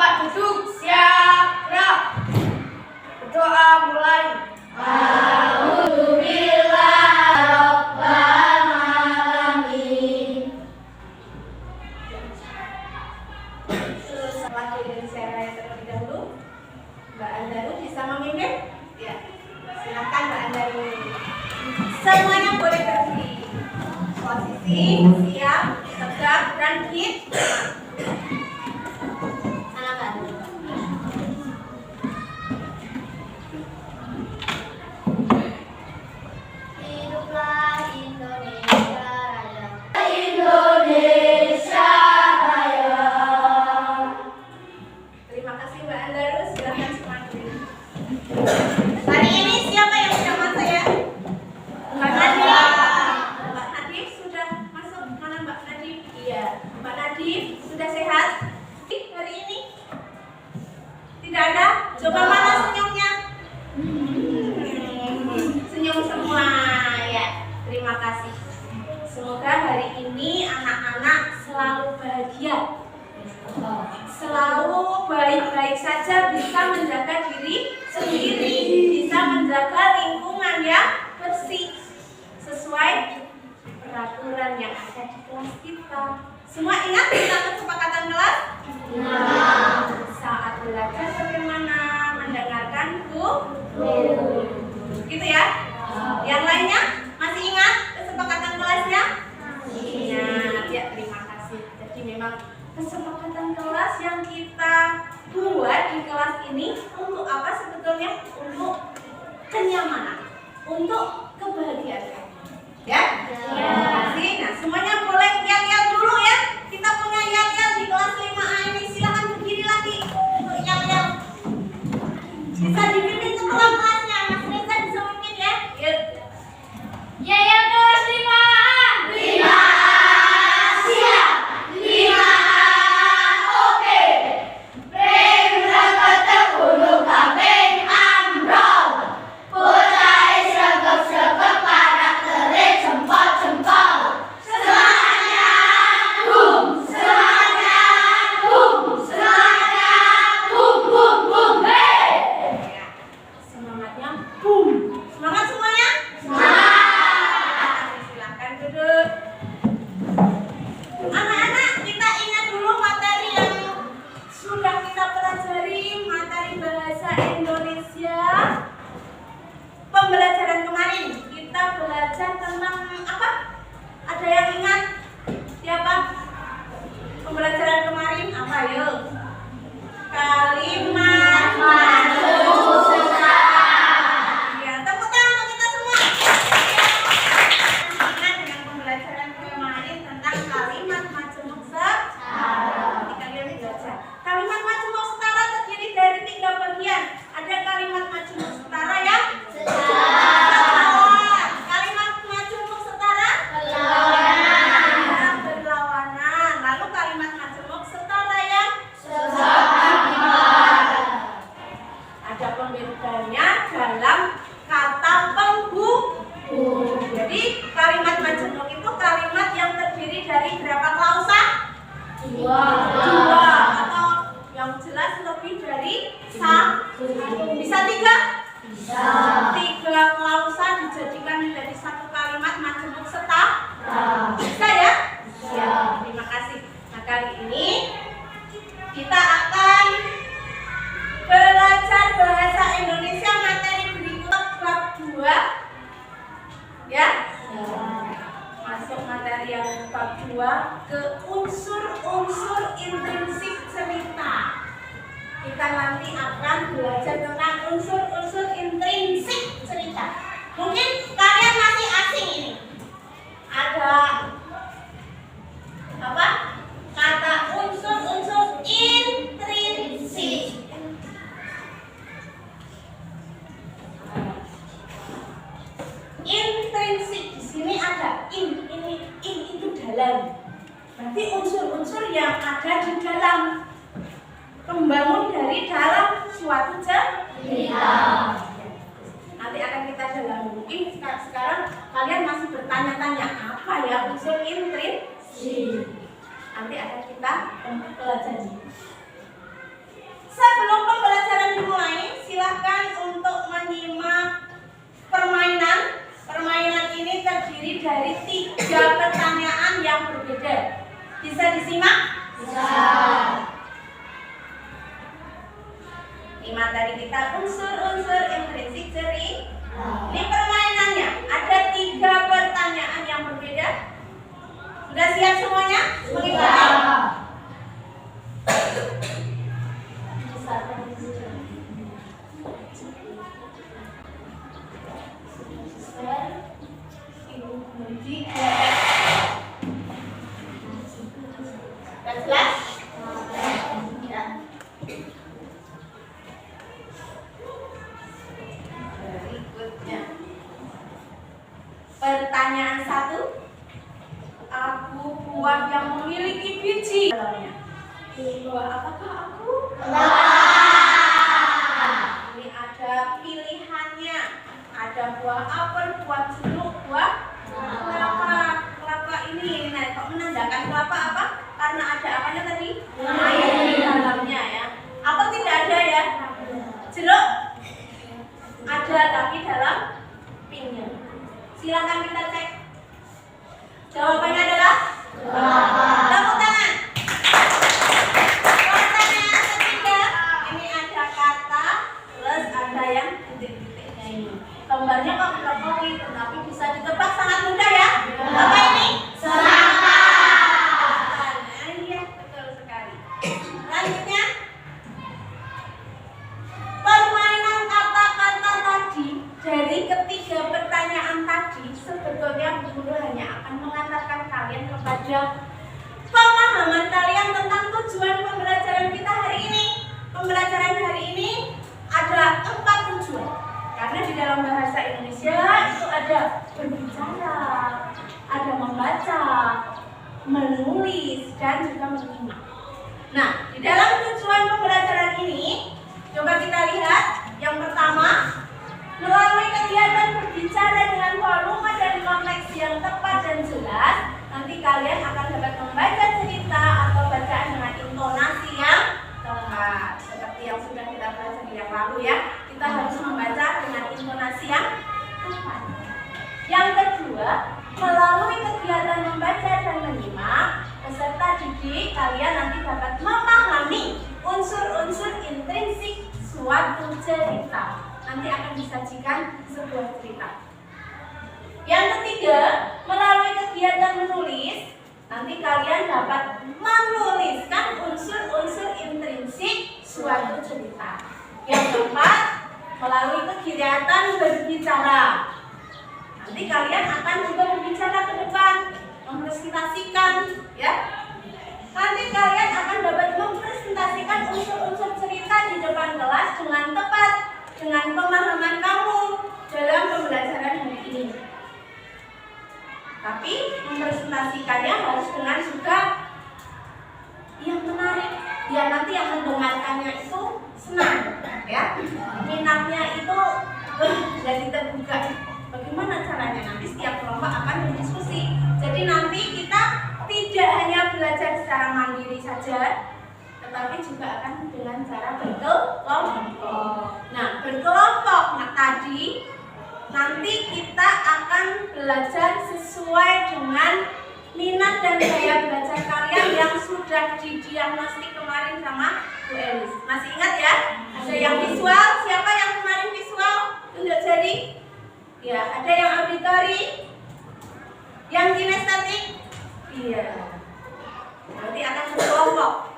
Tempat duduk, siap, gerak. Berdoa mulai. Setelah dari saya terlebih dahulu, Mbak Andaru bisa memimpin? Ya. Silakan Mbak Andaru. Semuanya boleh berdiri. Posisi siap, tegak, dan hit. Hari ini siapa yang sudah masuk ya? Mbak Nadif. Mbak Nadif sudah masuk. Mana Mbak Nadif? Iya. Mbak Nadif sudah sehat hari ini? Tidak ada? Coba mana senyumnya? Senyum semua ya. Terima kasih. Semoga hari ini anak-anak selalu bahagia, selalu baik-baik saja, bisa menjaga diri sendiri, bisa menjaga lingkungan yang bersih sesuai peraturan yang ada di kelas kita. Semua ingat kita kesepakatan kelas? Saat belajar bagaimana? Mendengarkan guru. Gitu ya? Yang lainnya masih ingat kesepakatan kelasnya? Ingat ya, terima kasih. Jadi memang kesepakatan kelas yang kita buat di kelas ini untuk apa sebetulnya? Untuk kenyamanan, untuk kebahagiaan. Ya? Terima kasih. Nah, semuanya boleh yel-yel dulu ya. Kita punya yel-yel di kelas 5A ini. Silakan berdiri lagi untuk yel-yel. Bisa dipimpin ketua kelasnya. Mas Reza bisa memimpin ya? Yuk. Yel-yel kelas 5A. 5A siap. 5A oke. Prem kata kudu kaping ambrol. Bocah sregep-sregep karaktere jempol-jempol. Semangatnya bum, semangatnya bum, semangatnya bum bum bum. Hei. Semangatnya bum. Semangat semuanya? Semangat. Silakan duduk. Anak-anak, kita ingat dulu materi yang sudah kita pelajari, materi bahasa Indonesia. Pembelajaran kemarin kita belajar tentang apa? Ada yang ingat? Siapa? Pembelajaran kemarin apa? Yuk. Kalimat majemuk setara. Ya, tepuk tangan untuk kita semua. Ingat dengan pembelajaran kemarin tentang kalimat majemuk setara. Nanti kalian belajar. Kalimat majemuk setara terdiri dari 3 bagian. Ada kalimat majemuk setara yang kalimat majemuk setara berlawanan. Lalu kalimat majemuk setara yang ada pembedanya dalam kata penghubung. Jadi kalimat majemuk itu kalimat yang terdiri dari berapa klausa? 2 atau yang jelas lebih dari 1. Bisa 3? Bisa. 3 klausa dijadikan menjadi 1 kalimat majemuk setara. Bisa ya? Bisa. Terima kasih. Nah, kali ini kita akan belajar bahasa Indonesia materi berikut bab 2. Ya? Masuk materi yang bab 2 ke unsur-unsur intrinsik cerita. Kita nanti akan belajar tentang unsur-unsur intrinsik cerita. Mungkin kalian masih asing ini. Ada apa? Kata unsur-unsur intrinsik. Intrinsik di sini ada in itu dalam. Berarti unsur-unsur yang ada di dalam, membangun dari dalam suatu cerita. Nanti akan kita dalami. Mungkin sekarang kalian masih bertanya-tanya apa ya unsur intrinsik. Nanti akan kita pelajari. Sebelum pembelajaran dimulai, silahkan untuk menyimak permainan. Permainan ini terdiri dari 3 pertanyaan yang berbeda. Bisa disimak? Bisa. Ini materi kita unsur-unsur intrinsik cerita. Ini permainannya. Ada 3 pertanyaan yang berbeda. Sudah siap semuanya? Mengikuti. Pertanyaan 1. Aku buah yang memiliki biji. Buah apakah aku? Ini ada pilihannya. Ada buah apel, buah jeruk, buah kelapa. Kelapa ini, nah, kok menandakan kelapa apa? Karena ada apanya tadi? Air di dalamnya ya. Apel tidak ada ya? Jeruk ada tapi dalam pinknya. Silakan kita cek. Jawabannya adalah tepuk tangan. Pertanyaan ketiga, ini ada kata plus ada yang titik-titiknya ini. Gambarnya kok berkali, tetapi bisa ditebak sangat mudah ya. Apa ini? Serangga. Iya, betul sekali. Lanjutnya, permainan kata-kata tadi dari ketiga pertanyaan tadi sebetulnya guru hanya akan mengantarkan kalian kepada pemahaman kalian tentang tujuan pembelajaran kita hari ini. Pembelajaran hari ini ada 4 tujuan. Karena di dalam bahasa Indonesia itu ada berbicara, ada membaca, menulis, dan juga menyimak. Nah, di dalam tujuan pembelajaran ini, coba kita lihat. Yang pertama, melalui kegiatan berbicara dengan volume dan konteks yang tepat dan jelas, nanti kalian akan dapat membaca cerita atau bacaan dengan intonasi yang tepat. Seperti yang sudah kita pelajari yang lalu ya, kita harus membaca dengan intonasi yang tepat. Yang kedua, melalui kegiatan membaca dan menyimak, peserta didik kalian nanti dapat memahami unsur-unsur intrinsik suatu cerita. Nanti akan disajikan sebuah cerita. Yang ketiga, melalui kegiatan menulis, nanti kalian dapat menuliskan unsur-unsur intrinsik suatu cerita. Yang keempat, melalui kegiatan berbicara, nanti kalian akan juga berbicara ke depan, mempresentasikan, ya. Nanti kalian akan dapat mempresentasikan unsur-unsur cerita di depan kelas dengan tepat, dengan pemahaman kamu dalam pembelajaran hari ini. Tapi mempresentasikannya harus dengan juga yang menarik, biar nanti yang mendengarkannya itu senang, ya. Minatnya itu jadi terbuka. Bagaimana caranya? Nanti setiap kelompok akan berdiskusi. Jadi nanti kita tidak hanya belajar secara mandiri saja, tetapi juga akan dengan cara berkelompok. Nah, berkelompok tadi nanti kita akan belajar sesuai dengan minat dan gaya belajar kalian yang sudah didiagnostik kemarin sama Bu Elis. Masih ingat ya? Ada yang visual, siapa yang kemarin visual? Tunjuk jari. Ya, ada yang auditori, yang kinestetik. Iya. Nanti akan berkelompok.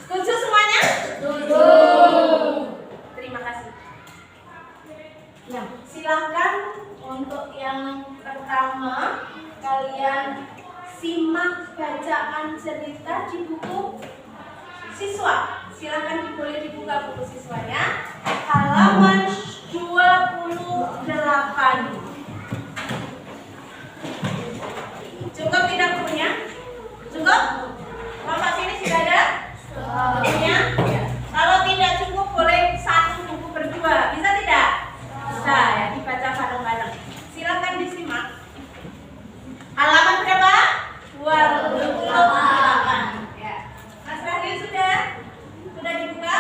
Setuju semuanya? Setuju. Terima kasih. Nah, silahkan untuk yang pertama kalian simak bacaan cerita di buku siswa. Silahkan boleh dibuka buku siswanya. Halaman 28. Cukup tidak bukunya? Cukup? Kelompok sini sudah ada? Bukunya? Kalau tidak cukup boleh satu buku berdua. Bisa tidak? Bisa ya, dibaca bareng-bareng. Silakan disimak. Halaman berapa? 28. Ya. Mas Rahil sudah dibuka?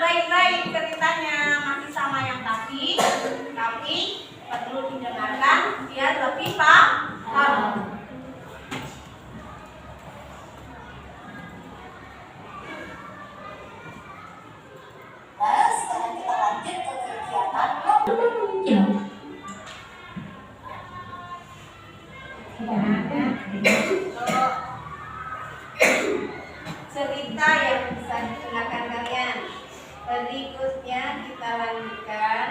baik-baik ceritanya, masih sama yang tadi, tapi perlu didengarkan biar lebih paham. Nah, sekarang kita lanjut ke kegiatan memikir. Cerita yang bisa digunakan kalian. Berikutnya kita lanjutkan.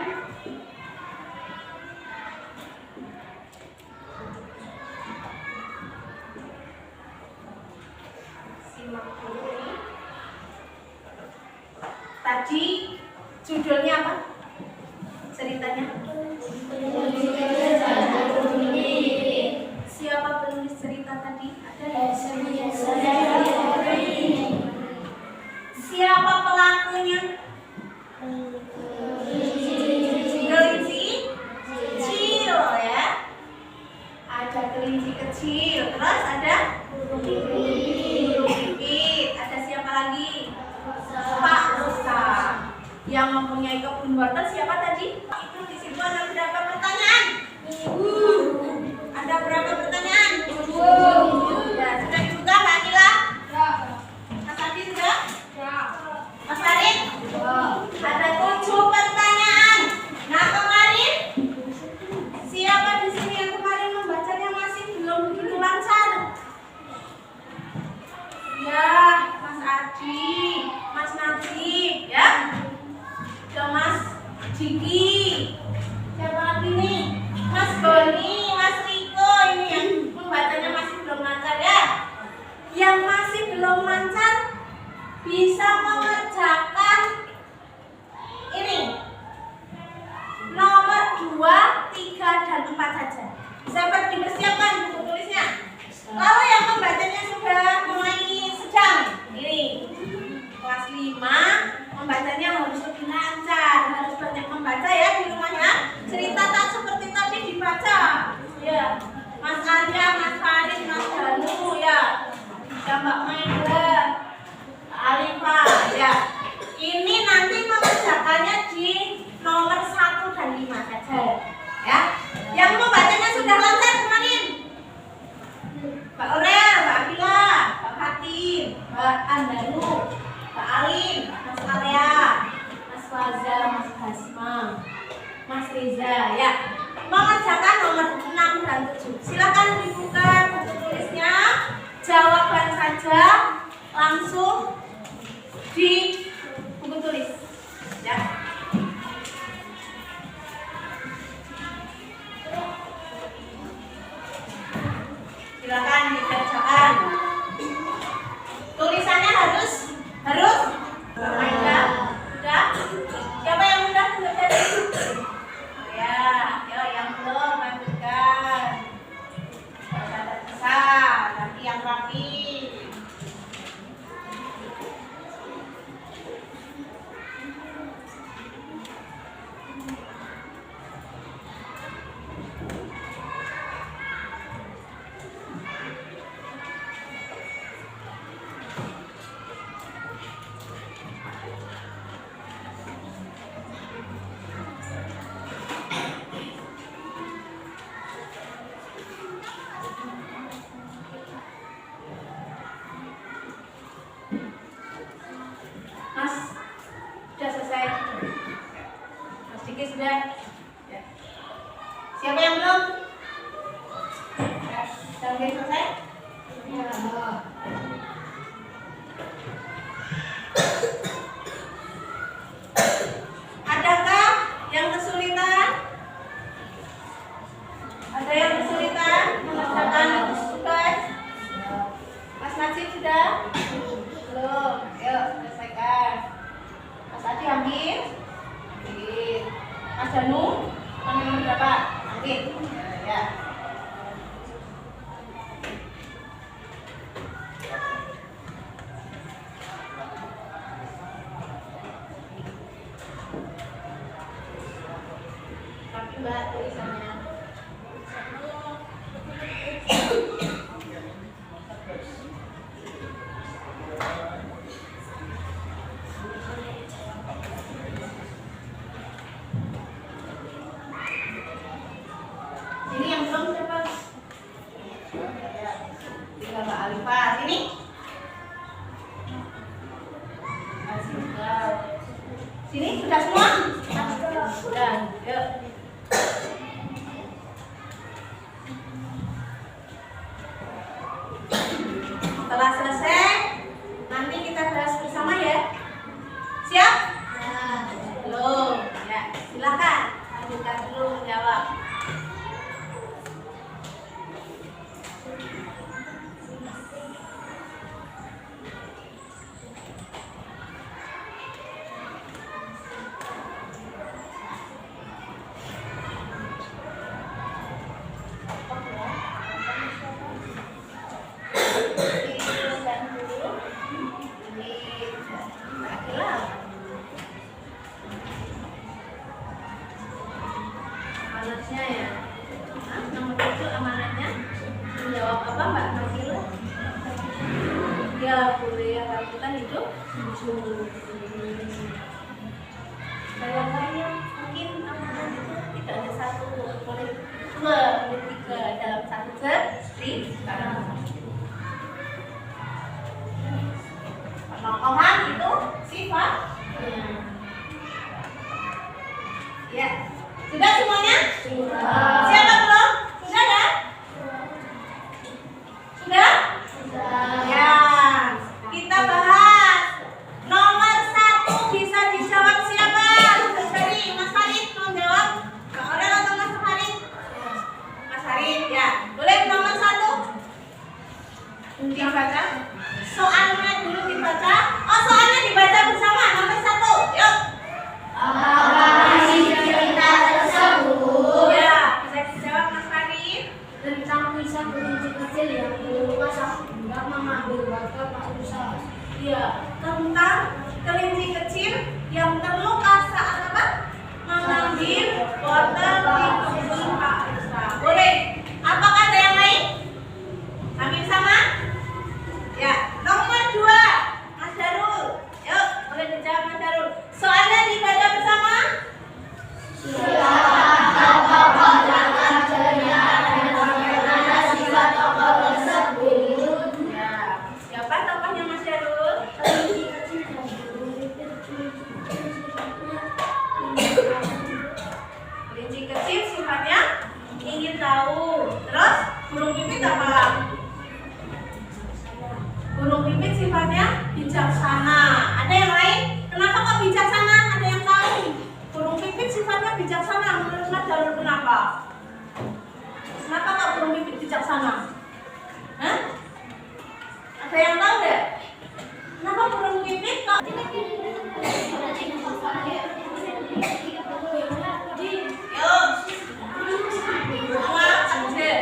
Simak dulu ini. Tadi judulnya apa? Ceritanya? Siapa penulis cerita tadi? Ada? Siapa pelakunya? Kelinci kecil ya. Ada kelinci kecil. Terus ada burung pipit. Ada siapa lagi? Pak Rusa. Yang mempunyai kebun wortel siapa tadi? Itu di situ ada berapa pertanyaan? Ada berapa pertanyaan? Ya, sudah dibuka Mbak Nila? Mas Adi sudah? Mas Farid? Ada 7 pertanyaan. Nah, kemarin siapa di sini yang kemarin membacanya masih belum begitu lancar? Ya, Mas Adi, Mas Najib, ya. Ke Mas Jiki. Siapa lagi nih? Mas Goni, Mas Riko, ini yang membacanya masih belum lancar ya. Yang masih belum lancar bisa mengerjakan ini nomor 2, 3, dan 4 saja. Siapa dipersiapkan buku tulisnya? Kalau yang membacanya sudah mulai sedang, ini kelas 5, membacanya harus lebih lancar, harus banyak membaca ya di rumahnya. Cerita tak seperti tadi dibaca, ya. Mas Arya, Mas Farid, Mas Danu, ya. Mbak Maida, Alifah, ya. Ini nanti mengerjakannya di nomor 1 dan 5 saja, ya. Yang membacanya sudah lancar kemarin. Mbak Aurel, Mbak Akila, Mbak Fatin, Mbak Andanu, Mbak Alin, Mas Alea, Mas Faza, Mas Hasma, Mas Riza, ya. Mengerjakan nomor 6 dan 7. Silakan dibuka buku tulisnya. Jawaban saja langsung di buku tulis, ya. Silakan dikerjakan. Tulisannya harus Maida, sudah? Siapa yang sudah tadi? Ya, yang belum lanjutkan. Bisa, nanti yang rapi. Mas, sudah selesai. Mas Diki sudah. Ya. Siapa yang belum? Ya. Sudah selesai? Ya. Adakah yang kesulitan? Ada yang kesulitan mengerjakan tugas? Mas Najib sudah? Belum. Yuk, selesaikan. Mas Adi ambil. Mas Danu, nomor berapa? Ambil. Ya. Tapi Mbak tulisannya. Sini sudah semua? Sudah. Yuk. Setelah selesai, nanti kita bahas bersama ya. Siap? Belum. Ya, silakan. Lanjutkan dulu menjawab. Amanatnya ya. Nomor 7 amanatnya menjawab apa Mbak Nabila? Ya, boleh karawitan itu. Yang lainnya mungkin amanat itu tidak ada satu, boleh 2, boleh 3 dalam satu cerita. Penokohan itu sifat. Ya. Sudah semuanya? Sudah. Siapa belum? Sudah kan? Sudah? Sudah. Ya. Kita bahas nomor 1 bisa dijawab siapa? Dari Mas Farid mau jawab? Kak Aurel atau Mas Farid? Mas Farid ya. Boleh nomor 1? Dibaca. Soalnya dulu dibaca. Oh, soalnya dibaca bersama nomor 1. Yuk. Ya, tentang kelinci kecil yang terluka saat apa? Mengambil botol di kebun Pak Risa. Boleh? Apakah ada yang lain? Ambil sama? Ya, nomor 2 Mas Darul. Yuk, boleh dijawab Mas Darul. Soalnya dibaca bersama? Siapa tokohnya Mas Darul? Kelinci kecil sifatnya ingin tahu. Terus burung pipit apa? Burung pipit sifatnya bijaksana. Ada yang lain? Kenapa kok bijaksana? Ada yang tahu? Burung pipit sifatnya bijaksana. Menurut Mas Darul kenapa? Kenapa kok burung pipit bijaksana? Hah? Ada yang tahu nggak? Kenapa burung pipit kok? Yuk, semua aja.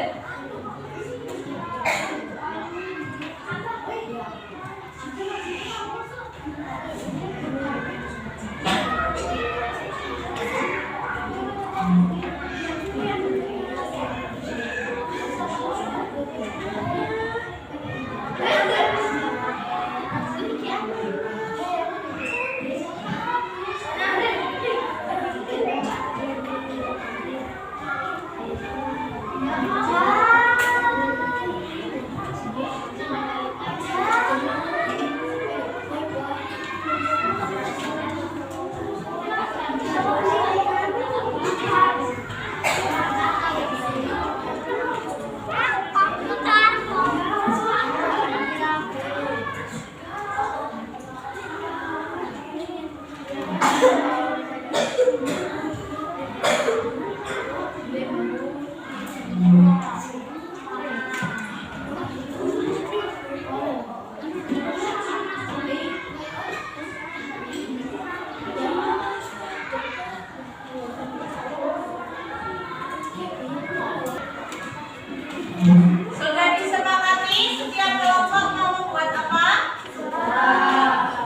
Sudah disepakati setiap kelompok mau membuat apa?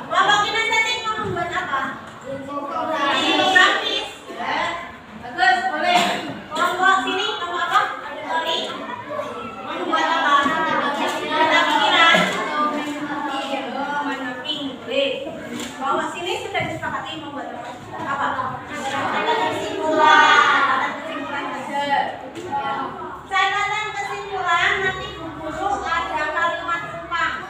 Kelompok kinestetik mau membuat apa? Infografis. Ya. Bagus, boleh. Kelompok sini mau apa? Auditori. Mau membuat apa? Ada pikiran? Oh, mapping. Boleh. Kelompok sini sudah disepakati membuat apa? Ada kesimpulan. Ada kesimpulan saja. Ya. Catatan kesimpulan nanti Bu Guru ada kalimat sumpah.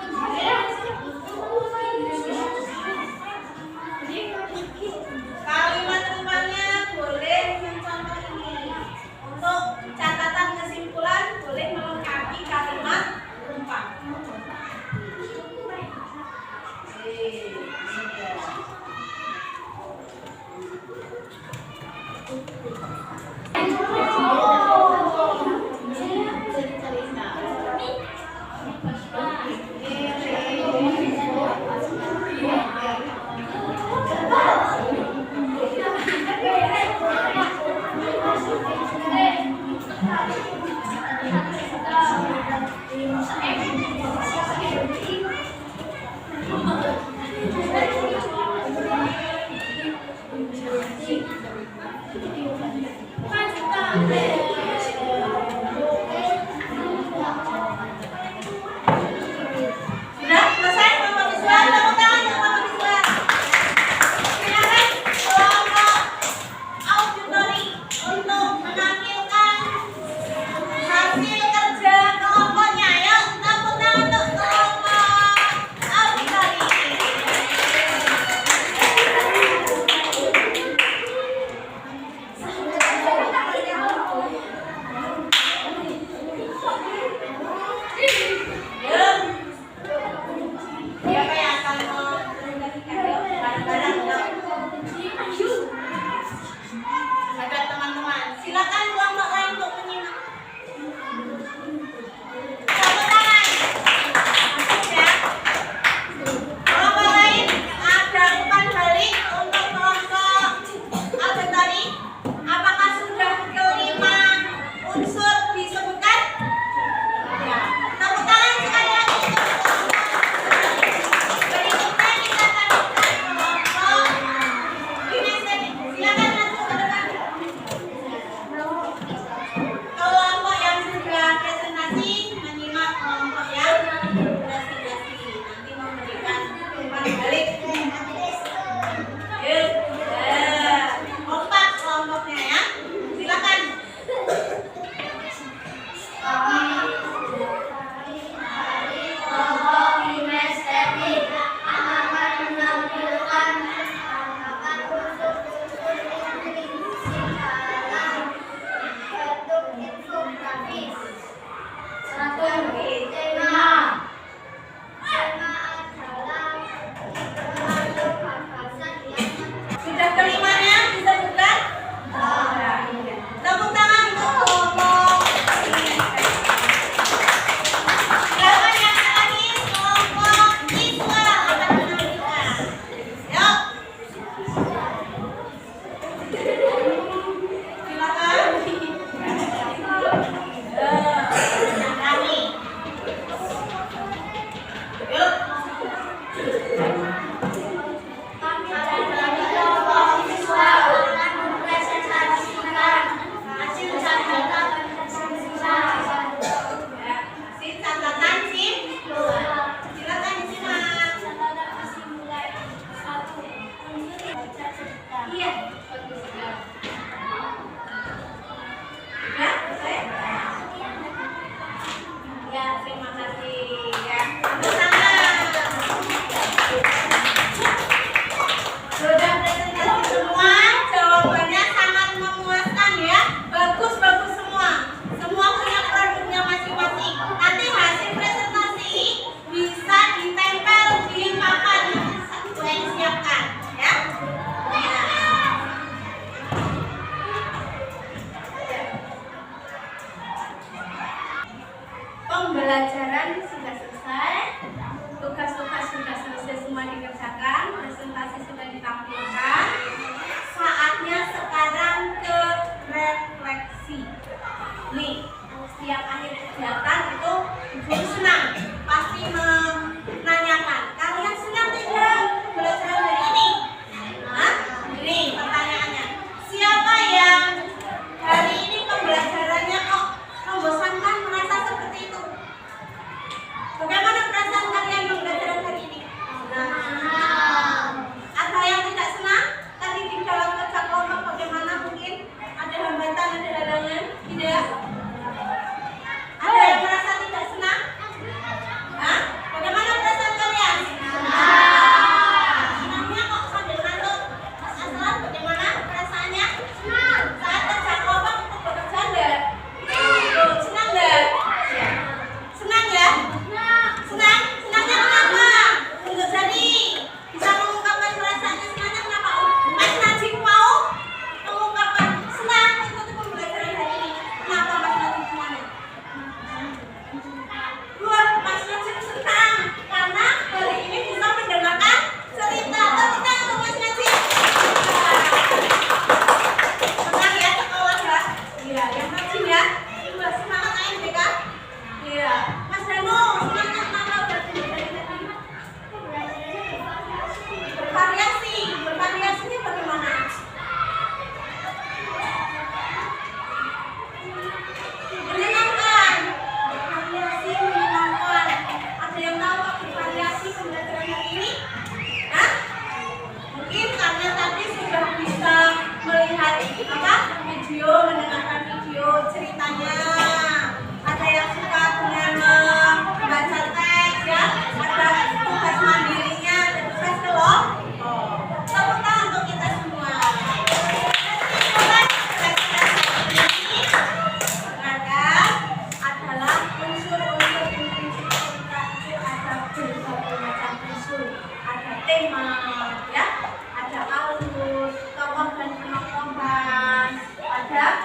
ada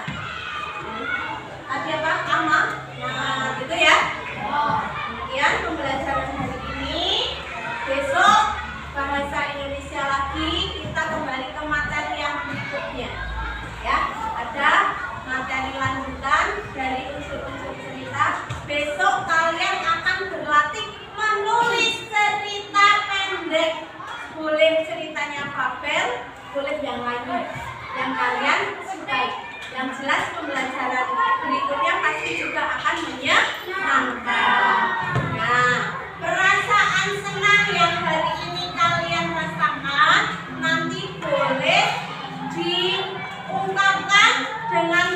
apa? Ama. Nah, gitu ya. Kemudian pembelajaran hari ini. Besok bahasa Indonesia lagi, kita kembali ke materi yang berikutnya. Ya, ada materi lanjutan dari unsur-unsur cerita. Besok kalian akan berlatih menulis cerita pendek. Boleh ceritanya Fabel, boleh yang lainnya yang kalian sukai. Yang jelas pembelajaran berikutnya pasti juga akan menyenangkan. Nah, perasaan senang yang hari ini kalian rasakan nanti boleh diungkapkan dengan